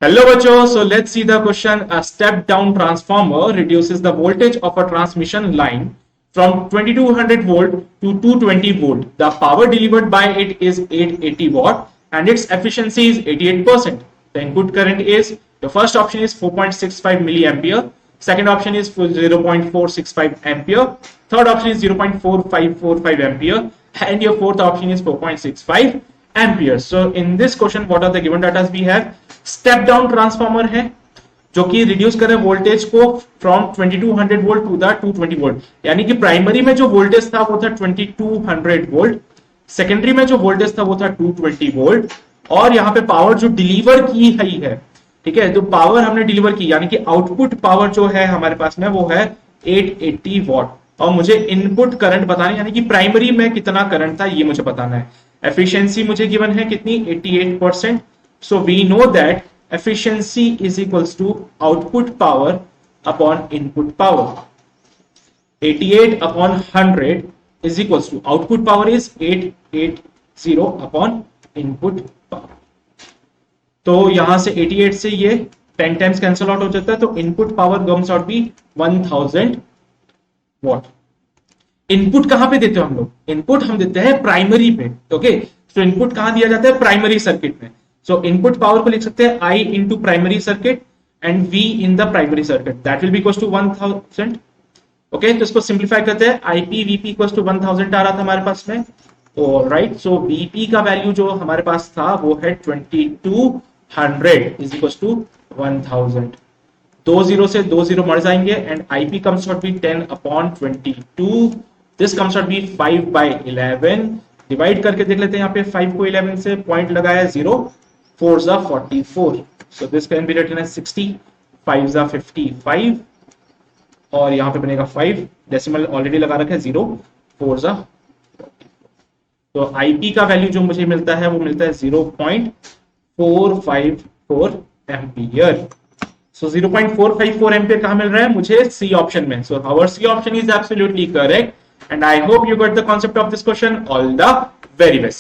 Hello बच्चों, so let's see the question. A step down transformer reduces the voltage of a transmission line from 2200 volt to 220 volt. The power delivered by it is 880 watt and its efficiency is 88%. The input current is, the first option is 4.65 milliampere, second option is 0.465 ampere, third option is 0.4545 ampere and your fourth option is 4.65 ampere. So in this question what are the given data we have? Step down transformer है जो कि reduce करे voltage को from 2200 volt to the 220 volt, यानी कि primary में जो voltage था वो था 2200 वोल्ट, सेकेंडरी में जो वोल्टेज था वो था 220 वोल्ट, और यहाँ पे पावर जो डिलीवर की है, ठीक है, तो पावर हमने डिलीवर की यानी कि आउटपुट पावर जो है हमारे पास में वो है 880 वॉट, और मुझे इनपुट करंट बताना यानी कि प्राइमरी में कितना करंट था ये मुझे बताना है। एफिशिएंसी मुझे गिवन है कितनी, 88%. So we know that efficiency is equals to output power upon input power. 88 upon 100 is equals to output power is 880 upon input power. तो यहां से 88 से ये 10 टाइम्स कैंसिल आउट हो जाता है, तो input power comes out be 1000 watt. Input कहां पे देते हो हम लोग? इनपुट हम देते हैं प्राइमरी पे, ओके। तो इनपुट कहां दिया जाता है? प्राइमरी सर्किट में। So input power को लिख सकते हैं I into primary circuit and V in the primary circuit. That will be equals to 1000. Okay, तो इसको सिंप्लीफाई करते हैं। IP VP equals to 1000 आ रहा था हमारे पास में। Alright, so VP का वैल्यू जो हमारे पास था वो है 2200 is equals to 1000. 2 0 से 2 0 मर जाएंगे and IP comes out be 10 upon 22. This comes out be 5 by 11. Divide करके देख लेते हैं, यहाँ पे 5 को 11 से पॉइंट लगाया 0, 4 जा 44, so this can be written as 60, 5 जा 55, और यहाँ पे बनेगा 5, डेसिमल ऑलरेडी लगा रखा है 0, 4 जा 44. तो IP का वैल्यू जो मुझे मिलता है वो मिलता है 0.454 एम्पियर. सो 0.454 एम्पियर कहाँ मिल रहा है मुझे? सी ऑप्शन में. So our C option is absolutely correct, and I hope you got the concept of this question. All the very best.